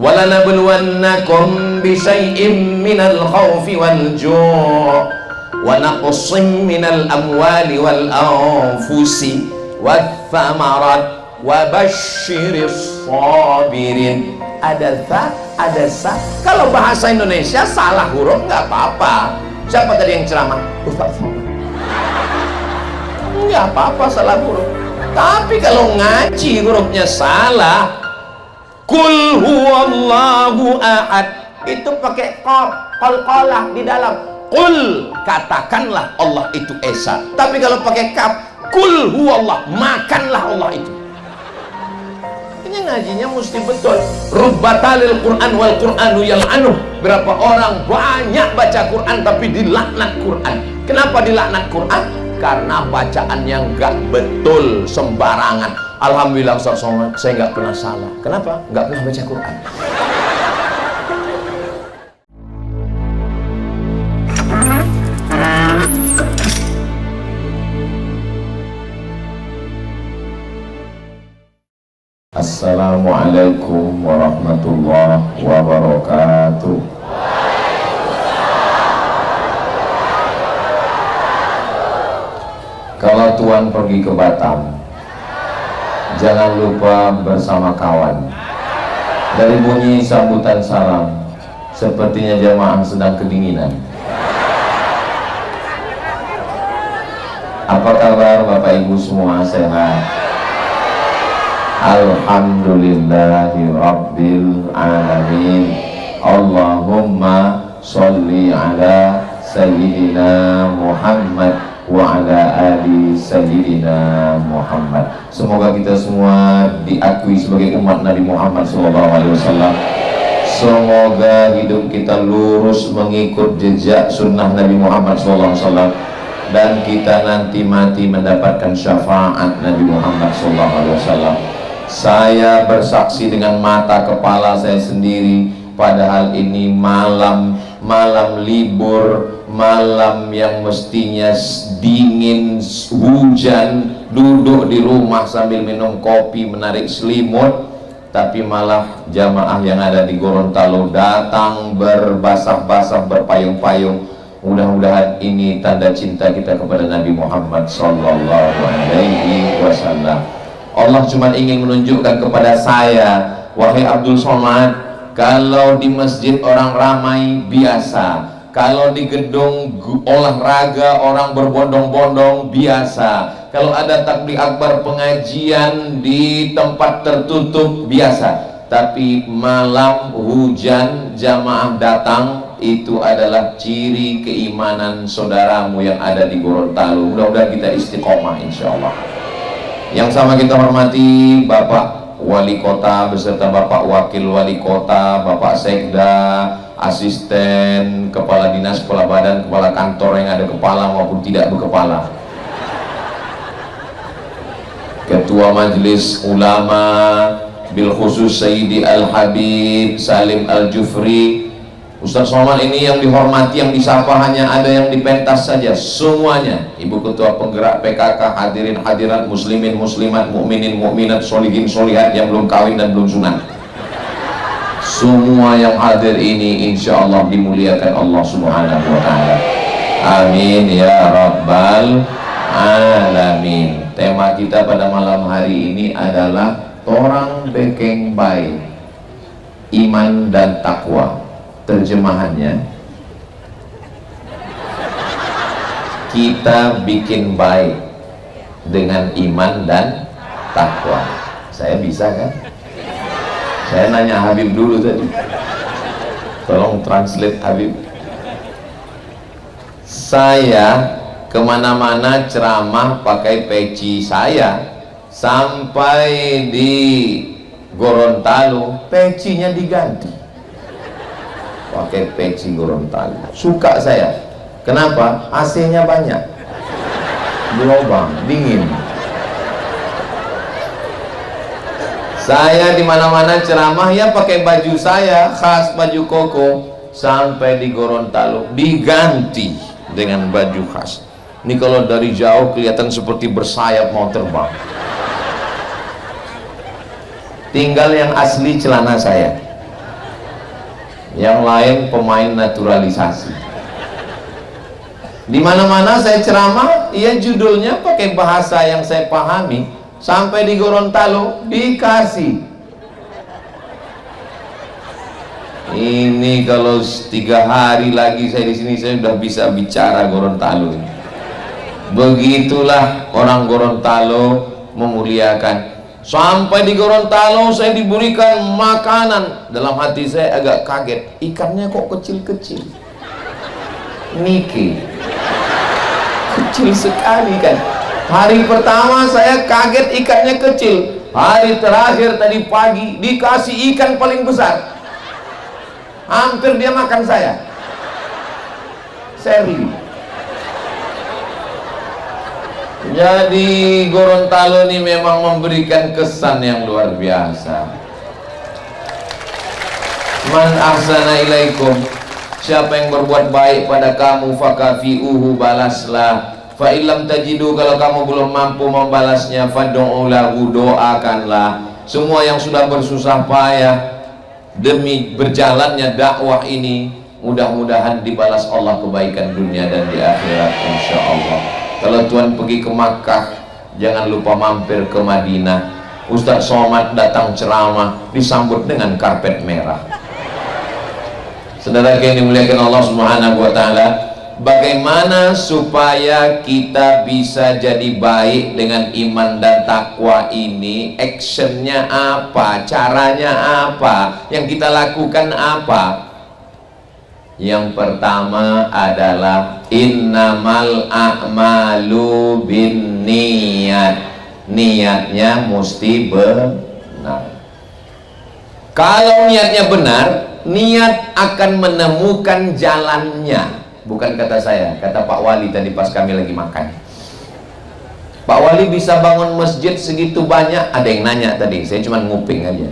walanabluwannakum bisyai'im minal khawfi wal ju' wa naqsim minal amwali wal anfusi wath thamarat wa basyiris sabirin. Ada ta, ada sa. Kalau bahasa Indonesia salah huruf nggak apa-apa. Siapa tadi yang ceramah? Ustaz Somad. Nggak apa-apa salah huruf. Tapi kalau ngaji hurufnya salah, kul huwallahu ahad, itu pakai qalqalah di dalam. Kul, katakanlah Allah itu esa. Tapi kalau pakai kaf, kul huwallah, makanlah Allah itu. Ini ngajinya mesti betul. Rubbatalil Quran wal Quranu yal'anuh. Berapa orang banyak baca Quran tapi dilaknat Quran. Kenapa dilaknat Quran? Karena bacaan yang gak betul, sembarangan. Alhamdulillah Ustaz Somad, saya gak pernah salah. Kenapa? Gak pernah baca Quran. Assalamualaikum warahmatullahi wabarakatuh. Kalau Tuan pergi ke Batam, jangan lupa bersama kawan. Dari bunyi sambutan salam, sepertinya jamaah sedang kedinginan. Apa kabar Bapak Ibu semua, sehat? Alhamdulillahi Rabbil Alamin. Allahumma sholli ala Sayyidina Muhammad wa ala ali Sayyidina Muhammad. Semoga kita semua diakui sebagai umat Nabi Muhammad SAW. Semoga hidup kita lurus mengikut jejak sunnah Nabi Muhammad SAW, dan kita nanti mati mendapatkan syafaat Nabi Muhammad SAW. Saya bersaksi dengan mata kepala saya sendiri, padahal ini malam libur, malam yang mestinya dingin, hujan, duduk di rumah sambil minum kopi, menarik selimut, tapi malah jamaah yang ada di Gorontalo datang berbasah-basah, berpayung-payung. Mudah-mudahan ini tanda cinta kita kepada Nabi Muhammad SAW. Allah cuma ingin menunjukkan kepada saya, wahai Abdul Somad, kalau di masjid orang ramai biasa, kalau di gedung olahraga orang berbondong-bondong biasa, kalau ada takbir akbar pengajian di tempat tertutup biasa, tapi malam hujan jamaah datang, itu adalah ciri keimanan saudaramu yang ada di Gorontalo. Mudah-mudahan kita istiqomah insyaallah. Yang sama kita hormati Bapak Wali Kota beserta Bapak Wakil Wali Kota, Bapak Sekda, asisten, kepala dinas, kepala badan, kepala kantor yang ada kepala maupun tidak berkepala, Ketua Majelis Ulama bil khusus Sayyidi Al-Habib Salim Al-Jufri. Ustaz Somad ini yang dihormati, yang disapa hanya ada yang dipentas saja, semuanya. Ibu Ketua Penggerak PKK, hadirin hadirat, muslimin muslimat, mukminin mukminat, solihin solihat yang belum kawin dan belum sunat, semua yang hadir ini insya Allah dimuliakan Allah Subhanahu wa Ta'ala. Amin ya Rabbal Alamin. Tema kita pada malam hari ini adalah Torang Bekeng Baik, Iman dan Takwa. Terjemahannya, kita bikin baik dengan iman dan takwa. Saya bisa kan? Saya nanya Habib dulu tadi, tolong translate Habib. Saya kemana-mana ceramah pakai peci saya, sampai di Gorontalo pecinya diganti pakai peci Gorontalo. Suka saya. Kenapa? AC-nya banyak, berlubang, dingin. Saya di mana-mana ceramah ya pakai baju saya khas, baju koko, sampai di Gorontalo diganti dengan baju khas. Ini kalau dari jauh kelihatan seperti bersayap mau terbang. Tinggal yang asli celana saya. yang lain pemain naturalisasi. Di mana-mana saya ceramah, ya judulnya pakai bahasa yang saya pahami. Sampai di Gorontalo dikasih. Ini kalau 3 hari lagi saya di sini, saya sudah bisa bicara Gorontalo. Begitulah orang Gorontalo memuliakan. Sampai di Gorontalo saya diberikan makanan. Dalam hati saya agak kaget, ikannya kok kecil-kecil. Nike, kecil sekali kan. Hari pertama saya kaget ikannya kecil. Hari terakhir tadi pagi dikasih ikan paling besar. Hampir dia makan saya. Seri. Jadi Gorontalo ini memang memberikan kesan yang luar biasa. Man ahsana ilaikum, siapa yang berbuat baik pada kamu, fakafi'uhu, balaslah. Fa illam tajidu, kalau kamu belum mampu membalasnya, fad'u lahu, doakanlah. Semua yang sudah bersusah payah demi berjalannya dakwah ini, mudah-mudahan dibalas Allah kebaikan dunia dan di akhirat insyaallah. Kalau Tuhan pergi ke Makkah, jangan lupa mampir ke Madinah. Ustaz Somad datang ceramah disambut dengan karpet merah. Saudara yang dimuliakan Allah Subhanahu wa taala, bagaimana supaya kita bisa jadi baik dengan iman dan takwa ini? Actionnya apa? Caranya apa? Yang kita lakukan apa? Yang pertama adalah innamal a'malu binniyat. Niatnya mesti benar. Kalau niatnya benar, niat akan menemukan jalannya. Bukan kata saya, kata Pak Wali tadi pas kami lagi makan. Pak Wali bisa bangun masjid segitu banyak. Ada yang nanya tadi, saya cuma nguping aja.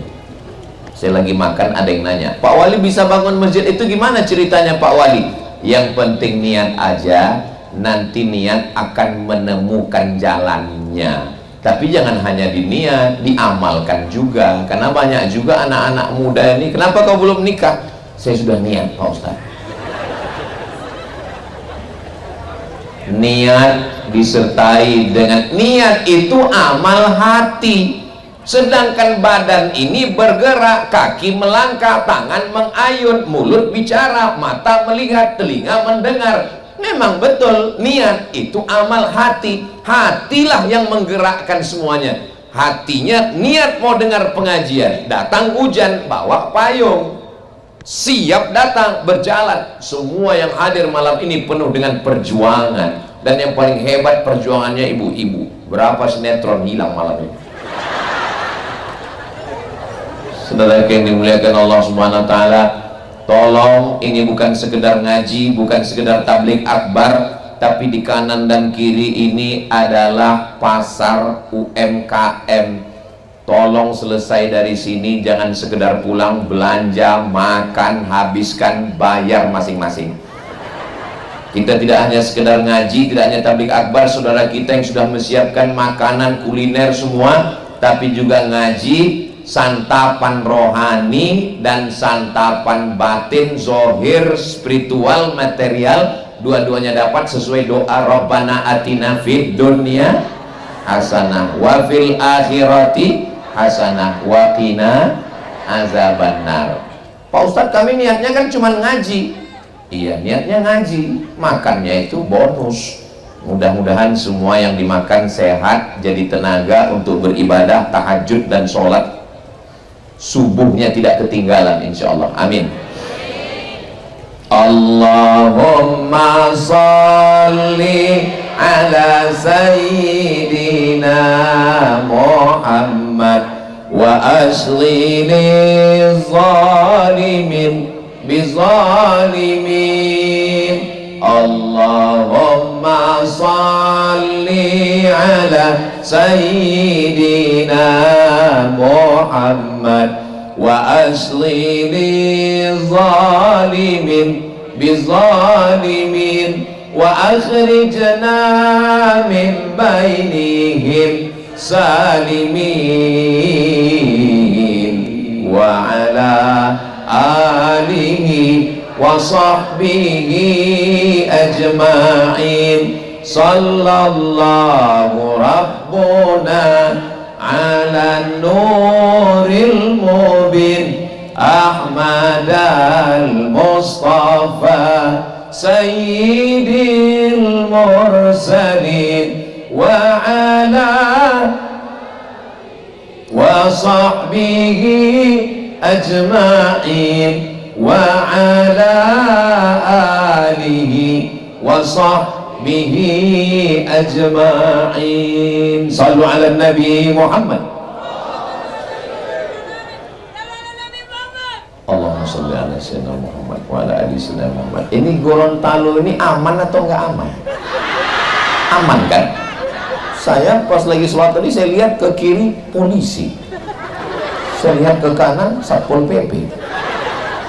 Saya lagi makan, ada yang nanya, Pak Wali bisa bangun masjid itu gimana ceritanya Pak Wali? Yang penting niat aja, nanti niat akan menemukan jalannya. Tapi jangan hanya diniat, diamalkan juga. Karena banyak juga anak-anak muda ini, kenapa kau belum nikah? Saya sudah niat Pak Ustaz. Niat disertai dengan niat itu amal hati. Sedangkan badan ini bergerak, kaki melangkah, tangan mengayun, mulut bicara, mata melihat, telinga mendengar. Memang betul, niat itu amal hati. Hatilah yang menggerakkan semuanya. Hatinya niat mau dengar pengajian, datang hujan, bawa payung, siap datang, berjalan. Semua yang hadir malam ini penuh dengan perjuangan. Dan yang paling hebat perjuangannya ibu-ibu. Berapa sinetron hilang malam ini? Saudara yang dimuliakan Allah Subhanahu wa taala, tolong, ini bukan sekedar ngaji, bukan sekedar tabligh akbar, tapi di kanan dan kiri ini adalah pasar UMKM. Tolong selesai dari sini, jangan sekedar pulang belanja, makan, habiskan, bayar masing-masing. Kita tidak hanya sekedar ngaji, tidak hanya tabligh akbar, saudara kita yang sudah menyiapkan makanan, kuliner semua, tapi juga ngaji, santapan rohani dan santapan batin, zohir, spiritual, material, dua-duanya dapat sesuai doa Rabbana atina fid dunya hasanah wa fil akhirati hasanah wa qina azabannar. Pak Ustadz, kami niatnya kan cuma ngaji. Iya, niatnya ngaji, makannya itu bonus. Mudah-mudahan semua yang dimakan sehat, jadi tenaga untuk beribadah, tahajud dan sholat subuhnya tidak ketinggalan insyaallah. Amin. Allahumma salli ala sayyidina Muhammad wa asli zalimin bizalimin. Allahumma salli ala sayyidina Muhammad wa asli zalimin bizalimin wa akhrijna min bainihim salimin wa ala alihi wa sahbihi ajma'in. Sallallahu rabbuna ala nuril mubin Ahmad al-Mustafa sayyidil mursalin wa ala wa sahbihi ajma'in wa ala alihi wa sahbihi ajma'in. Sallu ala Nabi Muhammad. Allahumma sholli ala sayyidina Muhammad wa ala ali sayyidina Muhammad. Ini Gorontalo ini aman atau enggak aman? Aman kan? Saya pas lagi sholat tadi saya lihat ke kiri polisi, saya lihat ke kanan Satpol PP.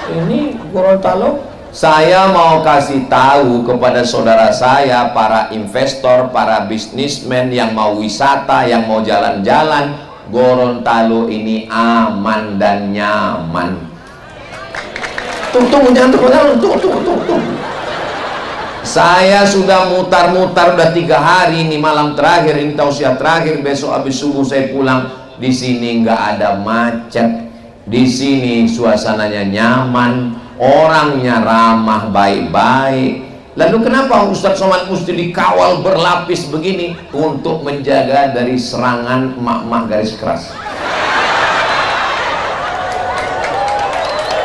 Ini Gorontalo. Saya mau kasih tahu kepada saudara saya, para investor, para bisnismen yang mau wisata, yang mau jalan-jalan, Gorontalo ini aman dan nyaman. Tunggu, jangan tunggu. Saya sudah mutar-mutar udah 3 hari ini, malam terakhir ini tausiah terakhir, besok habis subuh saya pulang. Di sini nggak ada macet, di sini suasananya nyaman, orangnya ramah, baik-baik. Lalu kenapa Ustadz Somad mesti dikawal berlapis begini? Untuk menjaga dari serangan emak-emak garis keras.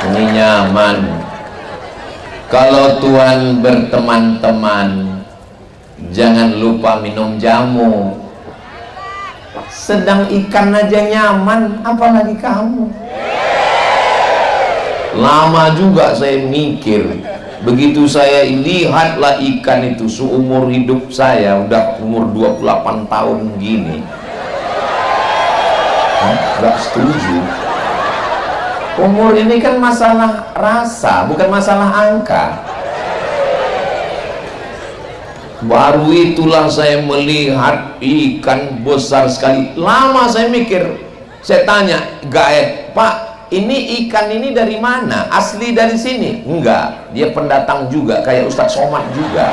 Ini nyaman. Kalau Tuhan berteman-teman, jangan lupa minum jamu. Sedang ikan aja nyaman, apalagi kamu. Lama juga saya mikir. Begitu saya lihatlah ikan itu, seumur hidup saya, udah umur 28 tahun gini, gak setuju. Umur ini kan masalah rasa, bukan masalah angka. Baru itulah saya melihat ikan besar sekali. Lama saya mikir, saya tanya Gaet, Pak, ini ikan ini dari mana? Asli dari sini? Enggak, dia pendatang juga, kayak Ustadz Somad juga.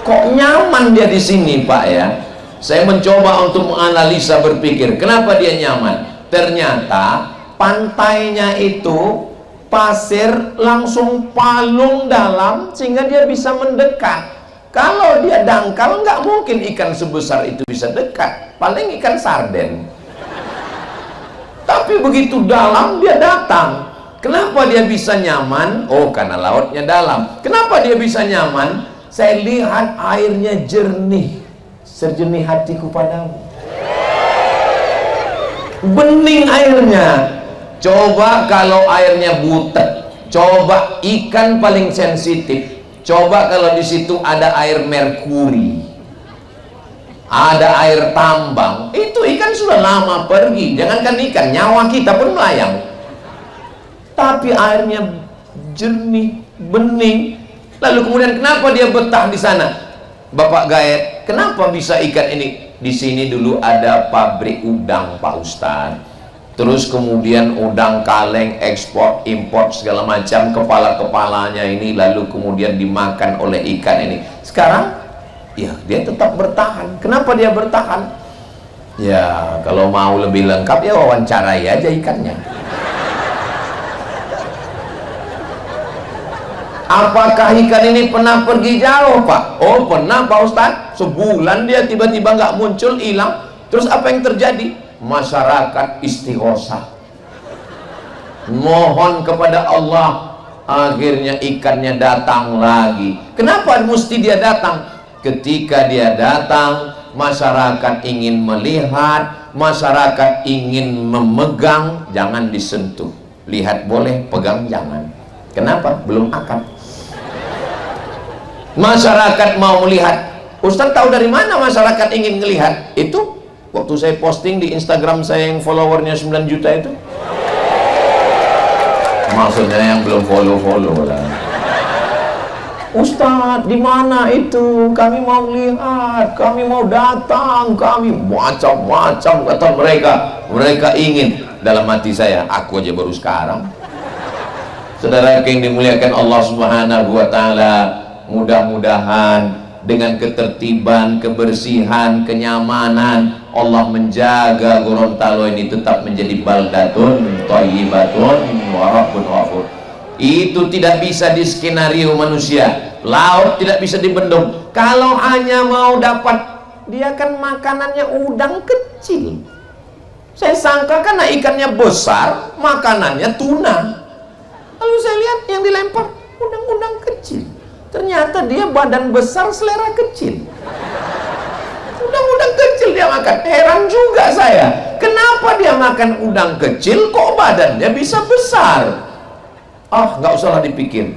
Kok nyaman dia di sini, Pak ya? Saya mencoba untuk menganalisa, berpikir, kenapa dia nyaman? Ternyata pantainya itu pasir langsung palung dalam sehingga dia bisa mendekat. Kalau dia dangkal nggak mungkin ikan sebesar itu bisa dekat, paling ikan sarden. Tapi begitu dalam dia datang. Kenapa dia bisa nyaman? Oh, karena lautnya dalam. Kenapa dia bisa nyaman? Saya lihat airnya jernih, sejernih hatiku padamu. Bening airnya. Coba kalau airnya butek, coba ikan paling sensitif. Coba kalau di situ ada air merkuri, ada air tambang, itu ikan sudah lama pergi. Jangankan ikan, nyawa kita pun melayang. Tapi airnya jernih, bening. Lalu kemudian kenapa dia betah di sana? Bapak Gaet, kenapa bisa ikan ini? Di sini dulu ada pabrik udang, Pak Ustadz. Terus kemudian udang kaleng, ekspor, import segala macam, kepala-kepalanya ini lalu kemudian dimakan oleh ikan ini. Sekarang, ya dia tetap bertahan. Kenapa dia bertahan? Ya, kalau mau lebih lengkap ya wawancarai aja ikannya. Apakah ikan ini pernah pergi jauh, Pak? Oh, pernah, Pak Ustadz. Sebulan dia tiba-tiba nggak muncul, hilang. Terus apa yang terjadi? Masyarakat istighosah, mohon kepada Allah, akhirnya ikannya datang lagi. Kenapa mesti dia datang? Ketika dia datang, masyarakat ingin melihat, masyarakat ingin memegang, jangan disentuh. Lihat boleh, pegang jangan. Kenapa? Belum akad. Masyarakat mau melihat. Ustaz tahu dari mana masyarakat ingin melihat? Itu waktu saya posting di Instagram saya yang followernya 9 juta itu. Maksudnya yang belum follow lah. Ustadz, di mana itu? Kami mau lihat, kami mau datang, kami macam-macam kata mereka. Mereka ingin. Dalam hati saya, aku aja baru sekarang. Saudara yang dimuliakan Allah Subhanahu wa taala, mudah-mudahan dengan ketertiban, kebersihan, kenyamanan Allah menjaga Gorontalo ini tetap menjadi baldatun thayyibatun wa rabbun ghafur. Itu tidak bisa di skenario manusia. Laut tidak bisa dibendung. Kalau hanya mau dapat, dia kan makanannya udang kecil. Saya sangka kan ikannya besar, makanannya tuna. Lalu saya lihat yang dilempar udang-udang kecil. Ternyata dia badan besar, selera kecil. Udang-udang kecil dia makan. Heran juga saya, kenapa dia makan udang kecil kok badannya bisa besar? Nggak usah dipikir,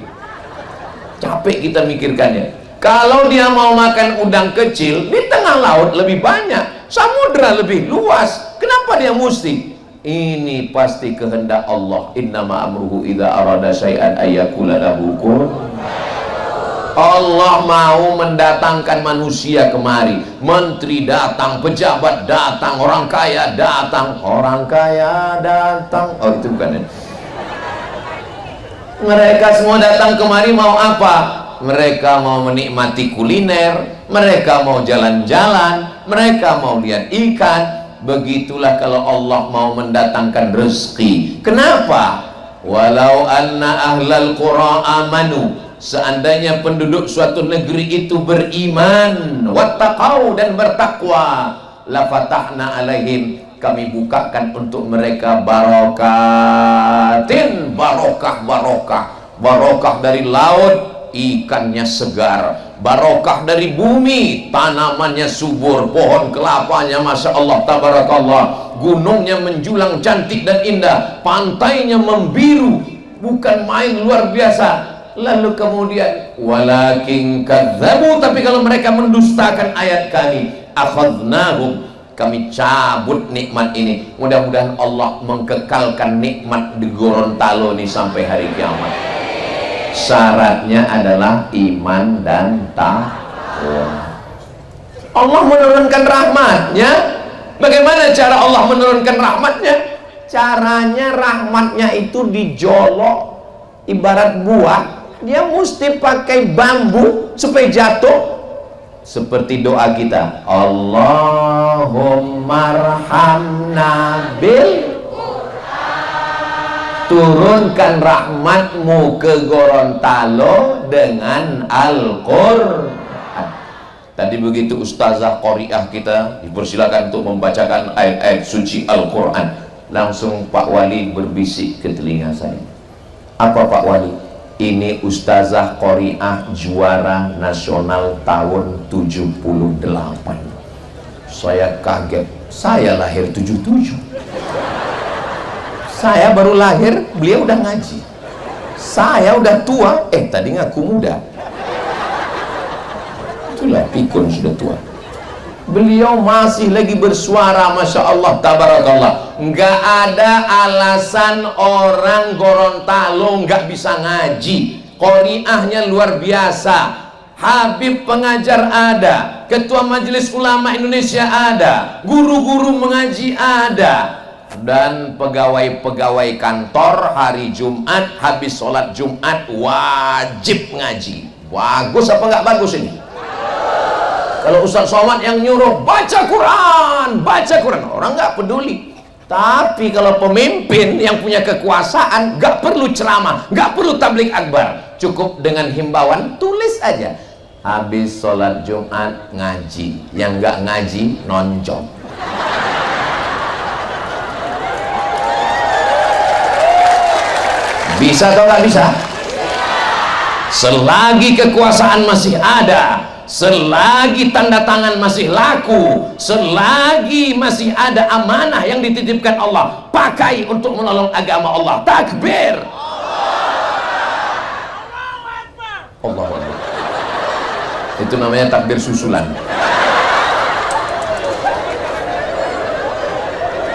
capek kita mikirkannya. Kalau dia mau makan udang kecil, di tengah laut lebih banyak, samudra lebih luas, kenapa dia mesti? Ini pasti kehendak Allah. Innama amruhu idza arada syai'an ayyakula lahu kun. Allah mau mendatangkan manusia kemari. Menteri datang, pejabat datang, orang kaya datang. Orang kaya datang. Oh, itu bukan ya? Mereka semua datang kemari mau apa? Mereka mau menikmati kuliner, mereka mau jalan-jalan, mereka mau lihat ikan. Begitulah kalau Allah mau mendatangkan rezeki. Kenapa? Walau anna ahlal qura amanu, seandainya penduduk suatu negeri itu beriman, wattaqau dan bertakwa, la fatahna alaihim, kami bukakan untuk mereka barokatin, barokah dari laut, ikannya segar, barokah dari bumi, tanamannya subur, pohon kelapanya masya Allah tabarakallah, gunungnya menjulang cantik dan indah, pantainya membiru, bukan main luar biasa. Lalu kemudian walakin kadzabu, tapi kalau mereka mendustakan ayat kami, akhadnahum, kami cabut nikmat ini. Mudah-mudahan Allah mengkekalkan nikmat di Gorontalo ini sampai hari kiamat. Syaratnya adalah iman dan takwa. Allah menurunkan rahmatnya. Bagaimana cara Allah menurunkan rahmatnya? Caranya rahmatnya itu dijolok, ibarat buah, dia mesti pakai bambu supaya jatuh. Seperti doa kita, Allahumma arhamna bil Qur'an, turunkan rahmatmu ke Gorontalo dengan Al-Qur'an. Tadi begitu ustazah qori'ah kita dipersilakan untuk membacakan ayat-ayat suci Al-Qur'an, langsung Pak Wali berbisik ke telinga saya. Apa Pak Wali? Ini ustazah qori'ah juara nasional tahun 78. Saya kaget, saya lahir 77. Saya baru lahir, beliau udah ngaji. Saya udah tua, tadi ngaku muda. Itulah pikun sudah tua. Beliau masih lagi bersuara, masya Allah tabarakallah. Nggak ada alasan orang Gorontalo nggak bisa ngaji. Qori'ahnya luar biasa. Habib pengajar ada, ketua majelis ulama Indonesia ada, guru-guru mengaji ada, dan pegawai-pegawai kantor hari Jumat habis sholat Jumat wajib ngaji. Bagus apa nggak bagus ini? Kalau Ustaz Somad yang nyuruh baca Quran, orang nggak peduli. Tapi kalau pemimpin yang punya kekuasaan, nggak perlu ceramah, nggak perlu tabligh akbar, cukup dengan himbauan, tulis aja. Habis sholat Jumat ngaji, yang nggak ngaji nonjok. Bisa atau nggak bisa? Selagi kekuasaan masih ada, selagi tanda tangan masih laku, selagi masih ada amanah yang dititipkan Allah, pakai untuk menolong agama Allah. Takbir. Allah Akbar. Itu namanya takbir susulan.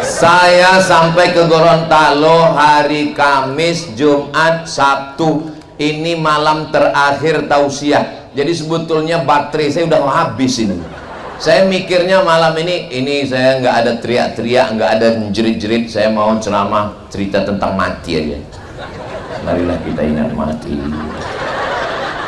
Saya sampai ke Gorontalo hari Kamis, Jumat, Sabtu. Ini malam terakhir tausiah. Jadi sebetulnya baterai saya udah habis ini. Saya mikirnya malam ini saya nggak ada teriak-teriak, nggak ada jerit-jerit. Saya mau ceramah cerita tentang mati aja. Marilah kita ingat mati.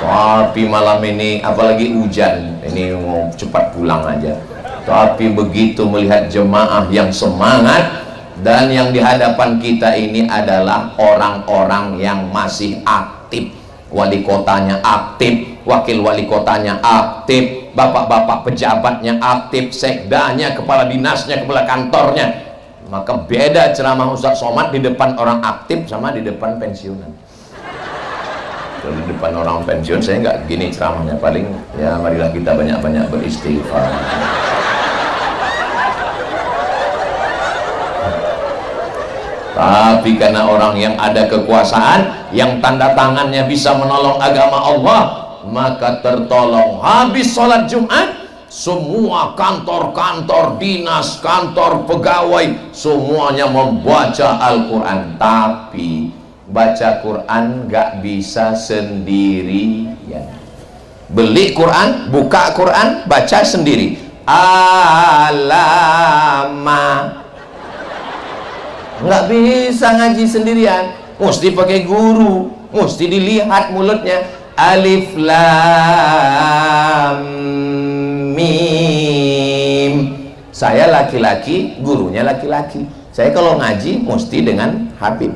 Tapi malam ini apalagi hujan, ini mau cepat pulang aja. Tapi begitu melihat jemaah yang semangat, dan yang di hadapan kita ini adalah orang-orang yang masih aktif. Wali kotanya aktif, wakil wali kotanya aktif, bapak-bapak pejabatnya aktif, sekdanya, kepala dinasnya, kepala kantornya. Maka beda ceramah Ustaz Somad di depan orang aktif sama di depan pensiunan. Kalau di depan orang pensiun saya nggak gini ceramahnya, paling ya marilah kita banyak-banyak beristighfar. Tapi karena orang yang ada kekuasaan, yang tanda tangannya bisa menolong agama Allah, maka tertolong. Habis sholat Jumat, semua kantor-kantor dinas, kantor pegawai, semuanya membaca Al-Quran. Tapi baca Quran gak bisa sendirian. Beli Quran, buka Quran, baca sendiri. Alama. Nggak bisa ngaji sendirian, mesti pakai guru, mesti dilihat mulutnya. Alif lam mim. Saya laki-laki, gurunya laki-laki. Saya kalau ngaji mesti dengan Habib.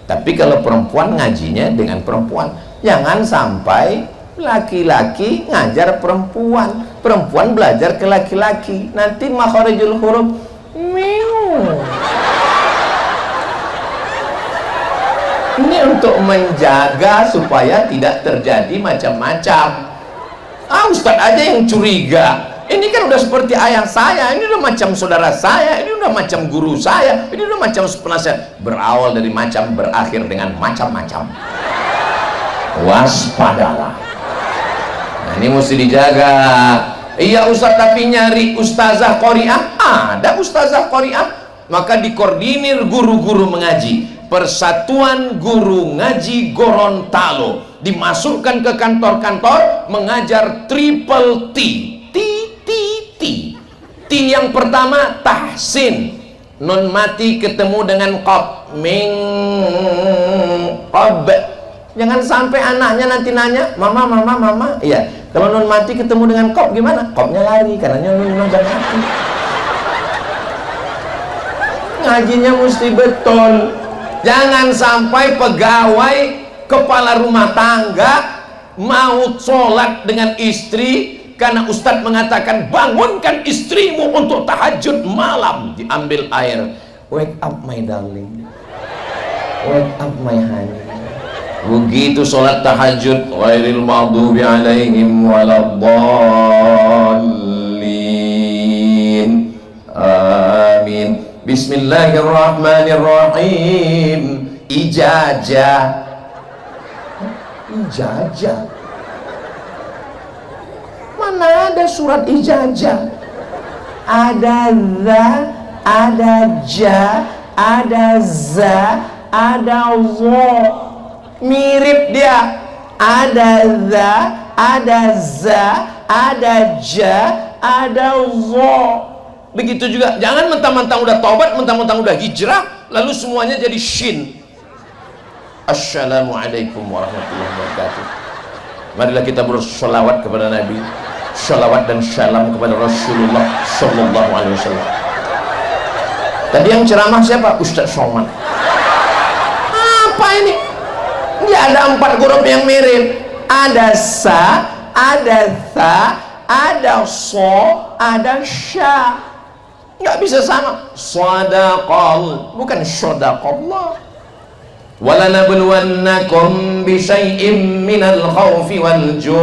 Tapi kalau perempuan ngajinya dengan perempuan. Jangan sampai laki-laki ngajar perempuan, perempuan belajar ke laki-laki. Nanti makharijul huruf miu. Ini untuk menjaga supaya tidak terjadi macam-macam. Ustadz aja yang curiga. Ini kan udah seperti ayah saya, ini udah macam saudara saya, ini udah macam guru saya, ini udah macam penasihat. Berawal dari macam, berakhir dengan macam-macam. Waspadalah. Nah, ini mesti dijaga. Iya Ustadz, tapi nyari ustazah Qori'ah. Ada ustazah Qori'ah. Maka dikoordinir guru-guru mengaji. Persatuan Guru Ngaji Gorontalo dimasukkan ke kantor-kantor mengajar triple T. T yang pertama tahsin, nun mati ketemu dengan qab, ming qab. Jangan sampai anaknya nanti nanya, mama. Iya, kalau nun mati ketemu dengan qab gimana? Qabnya lari karena nun udah mati. Ngajinya mesti betul. Jangan sampai pegawai kepala rumah tangga mau sholat dengan istri karena Ustadz mengatakan bangunkan istrimu untuk tahajud malam, diambil air, wake up my darling, wake up my honey. Begitu sholat tahajud, ghairil maghdubi alaihim waladdallin, amin. Bismillahirrahmanirrahim. Ijazah. Mana ada surat ijazah? Ada za, ada ja, ada za, ada wo. Mirip dia. Ada za, ada za, ada ja, ada wo. Begitu juga, jangan mentang-mentang udah taubat, mentang-mentang udah hijrah, lalu semuanya jadi shin. Assalamualaikum warahmatullahi wabarakatuh. Marilah kita bersolawat kepada Nabi, salawat dan salam kepada Rasulullah Sallallahu Alaihi Wasallam. Tadi yang ceramah siapa? Ustaz Somad. Apa ini? Ini ada 4 huruf yang mirip. Ada sa, ada tha, ada so, ada sya. Nggak bisa sama. Sadaqal, bukan sadaqallah. Walanabluwannakum bisyai'im minal khawfi wal ju'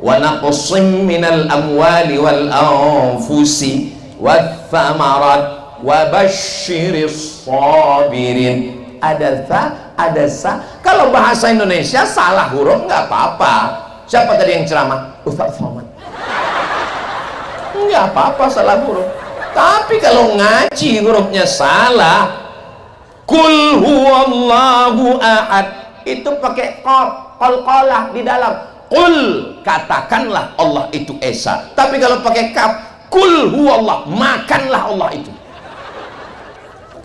wa naqsim minal amwali wal anfusi wath thamarat wa basyiris sabirin. Ada tha, ada sa. Kalau bahasa Indonesia salah huruf nggak apa-apa. Siapa tadi yang ceramah? Ustaz Somad. Nggak apa-apa salah huruf. Tapi kalau ngaji hurufnya salah, kul huwallahu ahad, itu pakai qalqalah di dalam. Kul, katakanlah Allah itu esa. Tapi kalau pakai kaf, kul huwallah, makanlah Allah itu.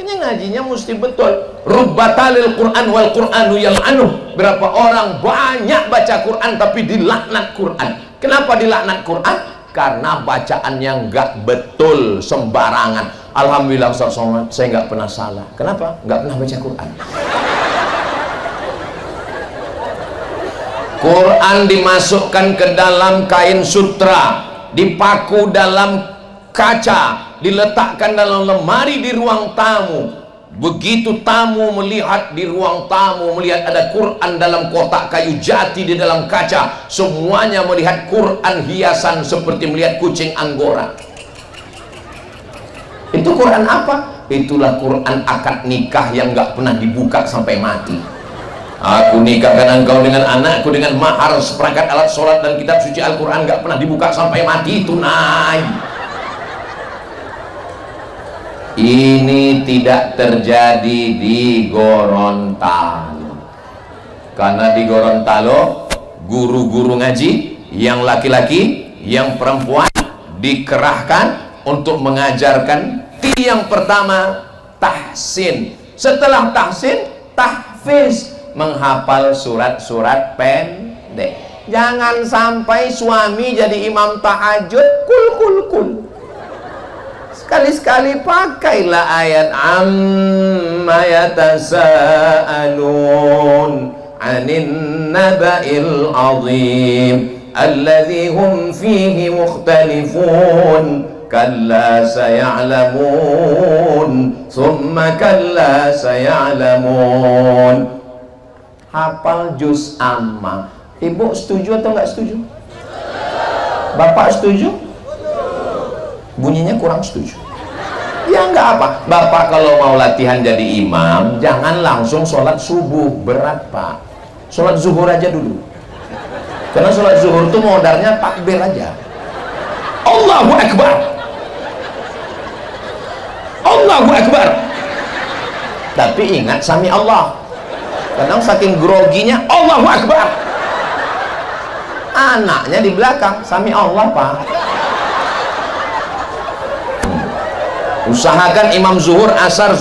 Ini ngajinya mesti betul. Rubbatalil Quran wal Quranu yal'anuh. Berapa orang banyak baca Quran tapi dilaknat Quran. Kenapa dilaknat Quran? Karena bacaannya nggak betul, sembarangan. Alhamdulillah Ustaz Somad, saya nggak pernah salah. Kenapa? Nggak pernah baca Quran. Quran dimasukkan ke dalam kain sutra, dipaku dalam kaca, diletakkan dalam lemari di ruang tamu. Begitu tamu melihat di ruang tamu, melihat ada Quran dalam kotak kayu jati di dalam kaca, semuanya melihat Quran hiasan seperti melihat kucing Anggora. Itu Quran apa? Itulah Quran akad nikah yang nggak pernah dibuka sampai mati. Aku nikahkan engkau dengan anakku dengan mahar seperangkat alat sholat dan kitab suci Al-Quran, nggak pernah dibuka sampai mati, tunai. Ini tidak terjadi di Gorontalo, karena di Gorontalo guru-guru ngaji yang laki-laki yang perempuan dikerahkan untuk mengajarkan. Yang pertama tahsin, setelah tahsin tahfiz, menghafal surat-surat pendek. Jangan sampai suami jadi imam tahajud kul. Sekali-sekali pakailah ayat amma yatasaalun 'anin naba'il 'azim alladzi hum fihi mukhtalifun kalla saya'lamun thumma kalla saya'lamun. Hafal juz amma. Ibu setuju atau nggak setuju? Bapak setuju? Bunyinya kurang setuju. Ya nggak apa. Bapak kalau mau latihan jadi imam, jangan langsung sholat subuh, berat Pak. Sholat zuhur aja dulu. Karena sholat zuhur itu modalnya takbir aja. Allahu Akbar. Allahu Akbar. Tapi ingat sami Allah. Kadang saking groginya Allahu Akbar, anaknya di belakang sami Allah Pak. Usahakan imam zuhur asar,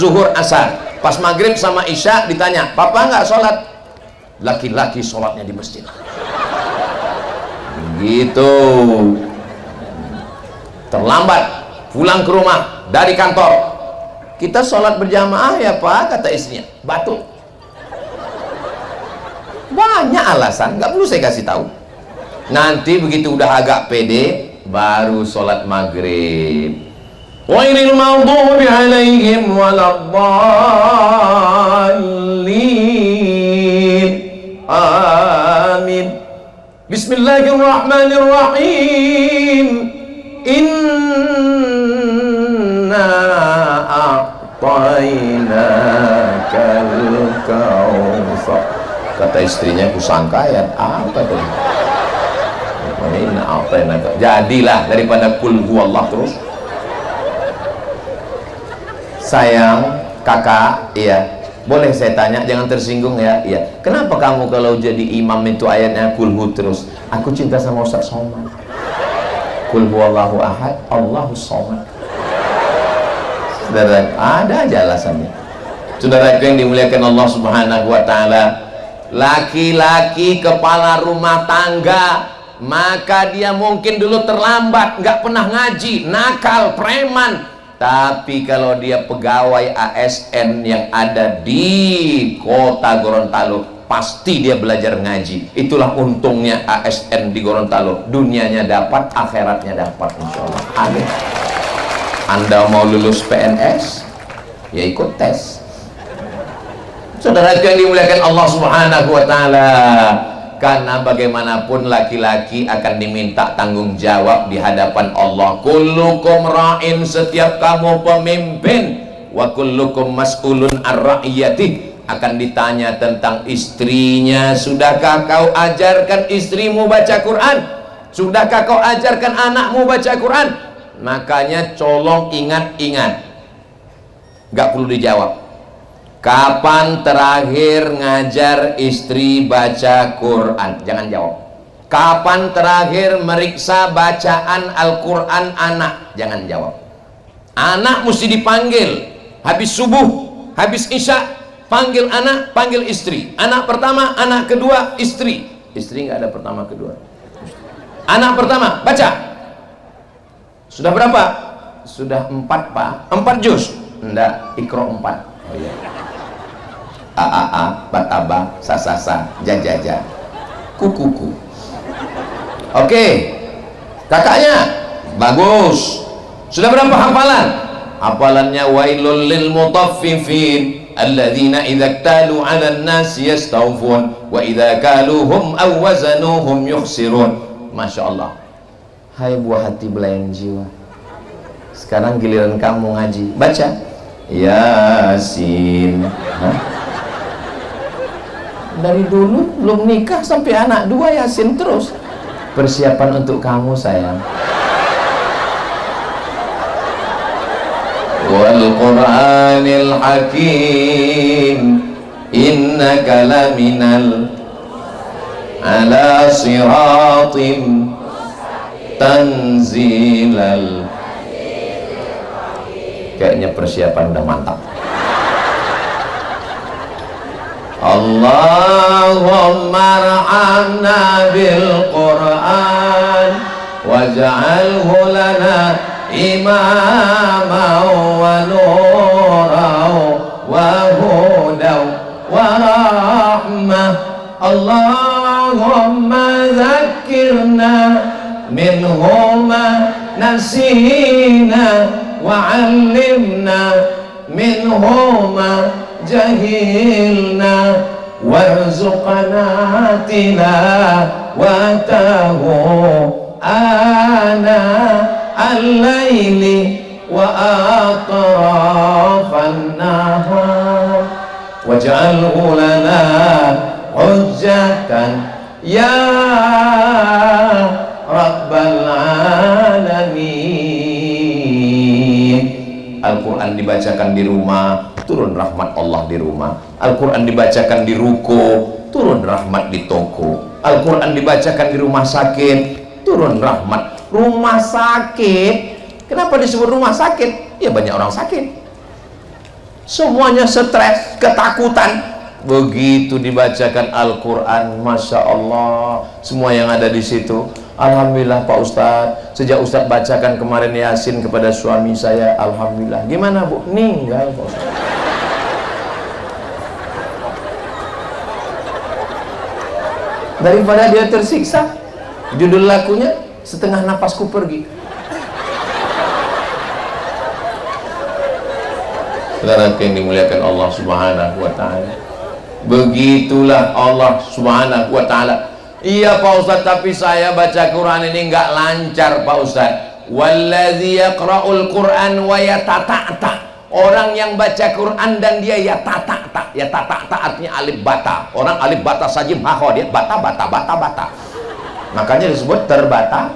pas maghrib sama isya ditanya, papa nggak sholat? Laki-laki sholatnya di masjid. Begitu. Terlambat pulang ke rumah dari kantor, kita sholat berjamaah ya Pak, kata istrinya. Batuk. Banyak alasan, nggak perlu saya kasih tahu. Nanti begitu udah agak pede, baru sholat maghrib. Ghairil maghdubi alaihim waladdallin. Amin. Bismillahirrahmanirrahim. Inna a'tainakal kautsar. Kata istrinya, kusangka ayat apa tuh? Jadilah daripada kul huwallah terus. Sayang, kakak, iya. Boleh saya tanya, jangan tersinggung ya. Iya. Kenapa kamu kalau jadi imam itu ayatnya kul hu terus? Aku cinta sama Ustaz Somad. Kul huwallahu ahad, Allahus somad. Saudara, ada aja alasannya. Saudara yang dimuliakan Allah Subhanahu wa taala, laki-laki kepala rumah tangga, maka dia mungkin dulu terlambat, nggak pernah ngaji, nakal, preman. Tapi kalau dia pegawai ASN yang ada di kota Gorontalo, pasti dia belajar ngaji. Itulah untungnya ASN di Gorontalo, dunianya dapat, akhiratnya dapat, insya Allah. Amin. Anda mau lulus PNS, ya ikut tes. Saudara yang dimuliakan Allah Subhanahu wa taala, karena bagaimanapun laki-laki akan diminta tanggung jawab di hadapan Allah. Kullukum ra'in, setiap kamu pemimpin, wa kullukum mas'ulun ar-ra'iyati, akan ditanya tentang istrinya. Sudahkah kau ajarkan istrimu baca Quran? Sudahkah kau ajarkan anakmu baca Quran? Makanya colong ingat-ingat, gak perlu dijawab. Kapan terakhir ngajar istri baca Quran? Jangan jawab. Kapan terakhir meriksa bacaan Al-Quran anak? Jangan jawab. Anak mesti dipanggil. habis subuh, habis isya, panggil anak, panggil istri. Anak pertama, anak kedua, istri. Istri nggak ada pertama kedua. Anak pertama, baca. Sudah berapa? Sudah 4 pak. 4 juz. Enggak, Iqra 4. Oh iya. A, bataba, sasasa, jajaja, kukuku. Oke, kakaknya bagus. Sudah berapa hafalan? Hafalannya wailul lil mutaffifin alladzina idza iktalu 'alan nasi yastawfun wa idza kaluhum aw wazanuhum yukhsirun. Masya Allah. Hai buah hati belayan jiwa, sekarang giliran kamu ngaji. Baca Yasin. Hah? Dari dulu belum nikah sampai anak 2 Yasin terus. Persiapan untuk kamu sayang. Wal Qur'anil Hakim innaka laminal ala siratim tanzilal. Kayaknya persiapan udah mantap. Allahumma arhamna bil Qur'an waj'alhu lana imaman wa nuran wa hudan wa rahmah. Allahumma zakkirna minhu ma nasina wa 'allimna minhu ma jahilna warzuqna tilawatahu ana al-laili wa atrafan nahar waj'alhu lana hujjatan ya rabbal alamin. Al-Quran dibacakan di rumah, turun rahmat Allah di rumah. Al-Quran dibacakan di ruko, turun rahmat di toko. Al-Quran dibacakan di rumah sakit, turun rahmat. Rumah sakit, kenapa disebut rumah sakit? Ya banyak orang sakit, semuanya stres, ketakutan. Begitu dibacakan Al-Quran, Masya Allah, semua yang ada di situ. Alhamdulillah Pak Ustadz, sejak Ustadz bacakan kemarin Yasin kepada suami saya, Alhamdulillah. Gimana Bu? Ninggal Pak Ustadz. Daripada dia tersiksa, judul lagunya Setengah Napasku Pergi. Saudara yang dimuliakan Allah Subhanahu wa Ta'ala, begitulah Allah Subhanahu wa Ta'ala. Iya Pak Ustadz, tapi saya baca Quran ini nggak lancar Pak Ustadz. Walladzi yaqra'ul Quran wa yatata'ta. Orang yang baca Quran dan dia yatata'ta. Yatata'ta artinya alif bata. Orang alif bata sajim haho, dia bata. Makanya disebut terbata.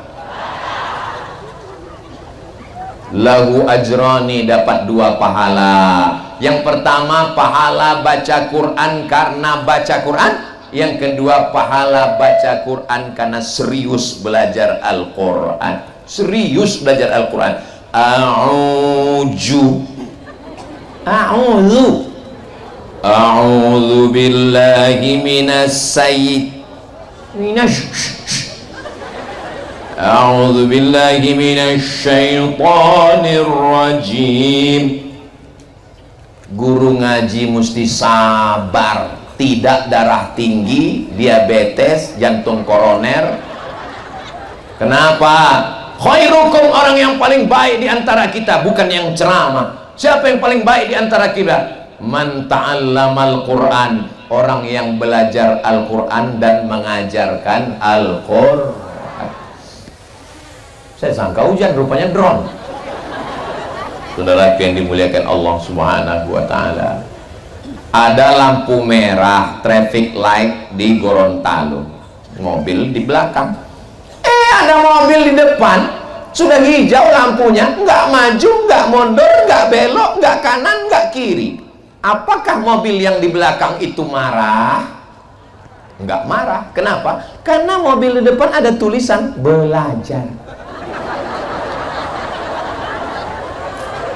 Lahu ajrani, dapat 2 pahala. Yang pertama pahala baca Quran karena baca Quran. Yang kedua pahala baca Quran karena serius belajar Al-Quran. Serius belajar Al-Quran. A'udzu billahi A'udzu billahi minasyaitonir rajim. Guru ngaji mesti sabar. Tidak darah tinggi, diabetes, jantung koroner. Kenapa? Khairukum, orang yang paling baik di antara kita, bukan yang ceramah. Siapa yang paling baik di antara kita? Man ta'allamal Qur'an, orang yang belajar Al-Quran dan mengajarkan Al-Quran. Saya sangka hujan, rupanya drone. Saudara yang dimuliakan Allah Subhanahu wa Ta'ala, ada lampu merah traffic light di Gorontalo, mobil di belakang, ada mobil di depan sudah hijau lampunya, nggak maju, nggak mundur, nggak belok, nggak kanan, nggak kiri. Apakah mobil yang di belakang itu marah? Nggak marah. Kenapa? Karena mobil di depan ada tulisan belajar.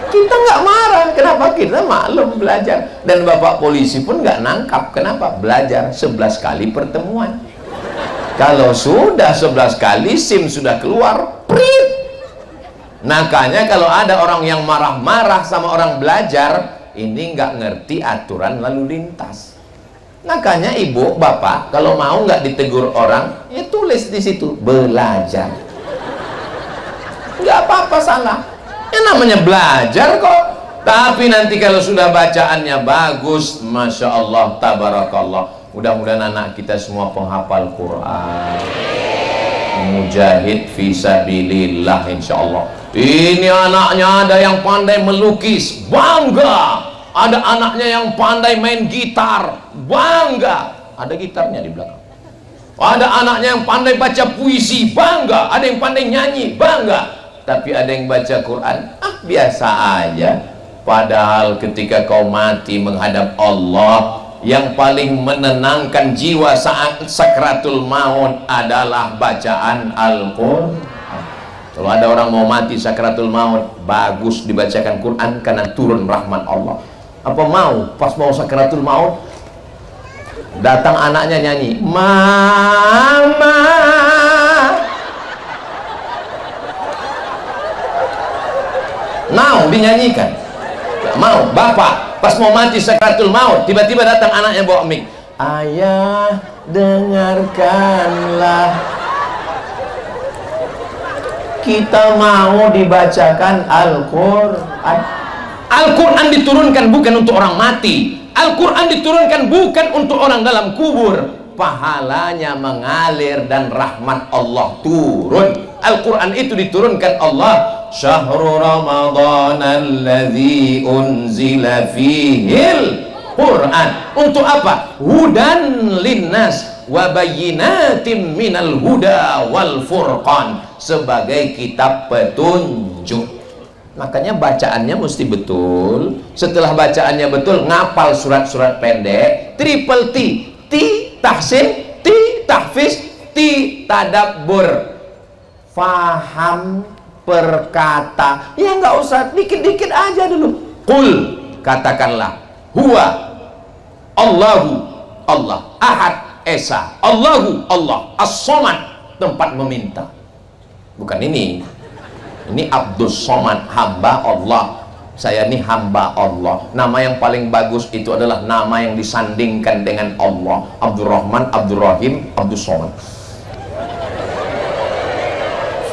Kita nggak marah. Kenapa? Kita maklum belajar. Dan bapak polisi pun nggak nangkap. Kenapa? Belajar 11 kali pertemuan. Kalau sudah 11 kali SIM sudah keluar, prit. Makanya kalau ada orang yang marah-marah sama orang belajar, ini nggak ngerti aturan lalu lintas. Makanya ibu, bapak, kalau mau nggak ditegur orang, ya tulis di situ belajar. Nggak apa-apa salah. Ya namanya belajar kok. Tapi nanti kalau sudah bacaannya bagus, masya Allah, tabarakallah. Mudah-mudahan anak kita semua penghafal Quran, mujahid fisabilillah, insya Allah. Ini anaknya ada yang pandai melukis, bangga. Ada anaknya yang pandai main gitar, bangga. Ada gitarnya di belakang. Ada anaknya yang pandai baca puisi, bangga. Ada yang pandai nyanyi, bangga. Tapi ada yang baca Quran, biasa aja. Padahal ketika kau mati menghadap Allah, yang paling menenangkan jiwa saat sakratul maut adalah bacaan Al-Quran. Kalau ada orang mau mati sakratul maut, bagus dibacakan Quran karena turun rahmat Allah. Apa mau pas mau sakratul maut datang anaknya nyanyi mama, mau dinyanyikan? Gak mau. Bapak pas mau mati sakratul maut, tiba-tiba datang anaknya bawa mic, ayah dengarkanlah, kita mau dibacakan Al-Quran. Al-Quran diturunkan bukan untuk orang mati. Al-Quran diturunkan bukan untuk orang dalam kubur. Pahalanya mengalir dan rahmat Allah turun. Al-Quran itu diturunkan Allah, syahrul Ramadan alladzi unzila fihil Quran. Untuk apa? Hudan linnas wa bayyinatin minal huda wal furqan, sebagai kitab petunjuk. Makanya bacaannya mesti betul. Setelah bacaannya betul, ngapal surat-surat pendek, triple T, T tahsin, T tahfiz, T tadabbur, faham perkata. Ya nggak usah, dikit-dikit aja dulu. Qul, katakanlah, huwa Allahu Allah, ahad esa, Allahu Allah, as-somad, tempat meminta. Bukan ini Abdus Somad, hamba Allah. Saya ini hamba Allah. Nama yang paling bagus itu adalah nama yang disandingkan dengan Allah. Abdurrahman, Abdurrahim, Abdus Somad.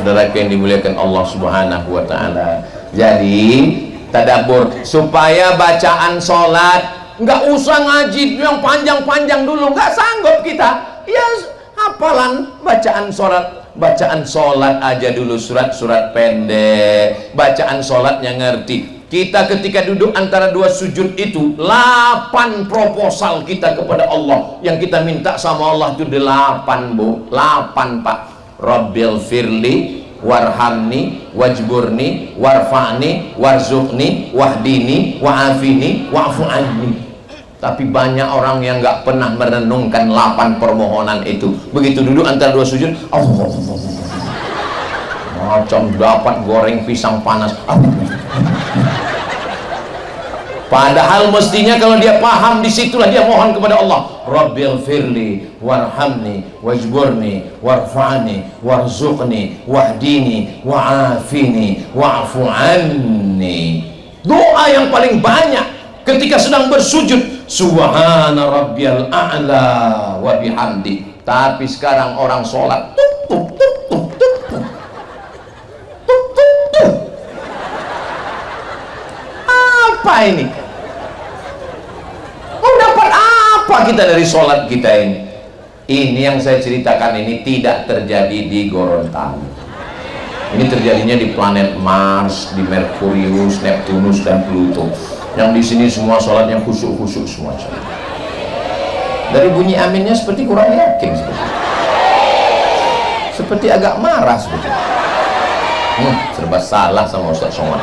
Saudara yang dimuliakan Allah Subhanahu wa ta'ala. Jadi tadabbur supaya bacaan sholat nggak usah ngaji yang panjang-panjang dulu, nggak sanggup kita. Ya hafalan bacaan sholat aja dulu, surat-surat pendek, bacaan sholatnya ngerti. Kita ketika duduk antara dua sujud itu 8 proposal kita kepada Allah. Yang kita minta sama Allah itu 8 bu, 8 pak. Rabbil firli warhamni wajburni warfa'ni warzuqni wahdini wa'afini wa'fu anni. Tapi banyak orang yang nggak pernah merenungkan 8 permohonan itu. Begitu duduk antara dua sujud, Allah, macam dapat goreng pisang panas. Padahal mestinya kalau dia paham, disitulah dia mohon kepada Allah, Rabbil firli warhamni wajburni warfa'ni warzuqni wahdini wa'afini wa'fu anni. Doa yang paling banyak ketika sedang bersujud, subhana rabbiyal a'la wa bihamdi. Tapi sekarang orang sholat apa ini? Mau dapat apa kita dari sholat kita ini? Ini yang saya ceritakan ini tidak terjadi di Gorontalo. Ini terjadinya di planet Mars, di Merkurius, Neptunus dan Pluto. Yang di sini semua sholatnya khusyuk-khusyuk semua. Dari bunyi aminnya seperti kurang yakin, seperti agak marah seperti. Serba salah sama Ustaz Somad.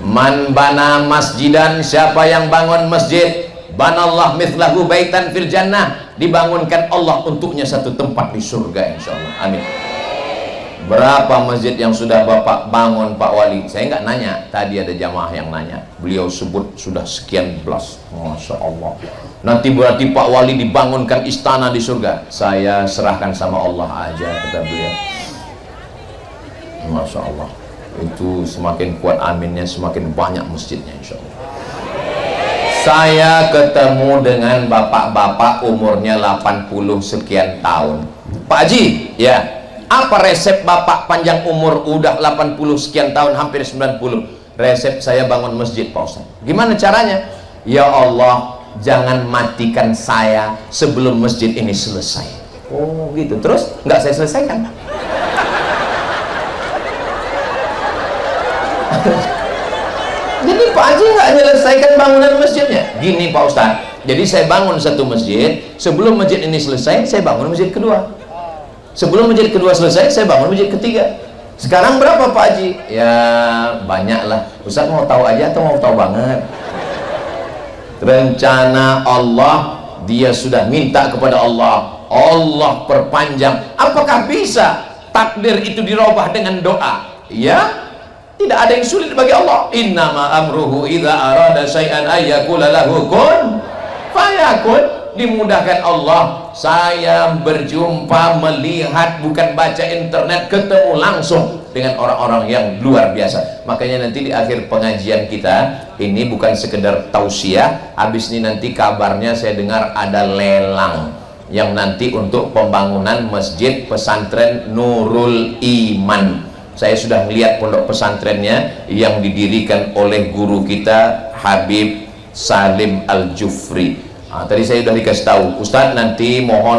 Man bana masjidan, siapa yang bangun masjid, banallah mithlahu baitan fil jannah, dibangunkan Allah untuknya satu tempat di surga, insyaallah. Amin. Berapa masjid yang sudah Bapak bangun Pak Wali? Saya nggak nanya, tadi ada jamaah yang nanya. Beliau sebut sudah sekian belas. Masya Allah. Nanti berarti Pak Wali dibangunkan istana di surga. Saya serahkan sama Allah aja, kata beliau. Masya Allah. Itu semakin kuat aminnya, semakin banyak masjidnya insya Allah. Saya ketemu dengan bapak-bapak umurnya 80 sekian tahun. Pak Haji, ya, apa resep Bapak panjang umur udah 80 sekian tahun, hampir 90? Resep saya bangun masjid, Pak Ustaz. Gimana caranya? Ya Allah, jangan matikan saya sebelum masjid ini selesai. Oh gitu. Terus nggak saya selesaikan. Jadi Pak Haji nggak menyelesaikan bangunan masjidnya. Gini Pak Ustaz, jadi saya bangun satu masjid, sebelum masjid ini selesai saya bangun masjid kedua, sebelum masjid kedua selesai saya bangun masjid ketiga. Sekarang berapa Pak Haji? Ya banyak lah. Ustaz mau tahu aja atau mau tahu banget? Rencana Allah, dia sudah minta kepada Allah, Allah perpanjang. Apakah bisa takdir itu dirubah dengan doa? Ya, tidak ada yang sulit bagi Allah. Innama amruhu idza arada syai'an ayyakula lahu kun fayakun. Dimudahkan Allah. Saya berjumpa, melihat, bukan baca internet, ketemu langsung dengan orang-orang yang luar biasa. Makanya nanti di akhir pengajian kita ini bukan sekedar tausiah, habis ini nanti kabarnya saya dengar ada lelang yang nanti untuk pembangunan masjid pesantren Nurul Iman. Saya sudah melihat pondok pesantrennya yang didirikan oleh guru kita Habib Salim Al-Jufri. Tadi saya sudah dikasih tahu, Ustadz nanti mohon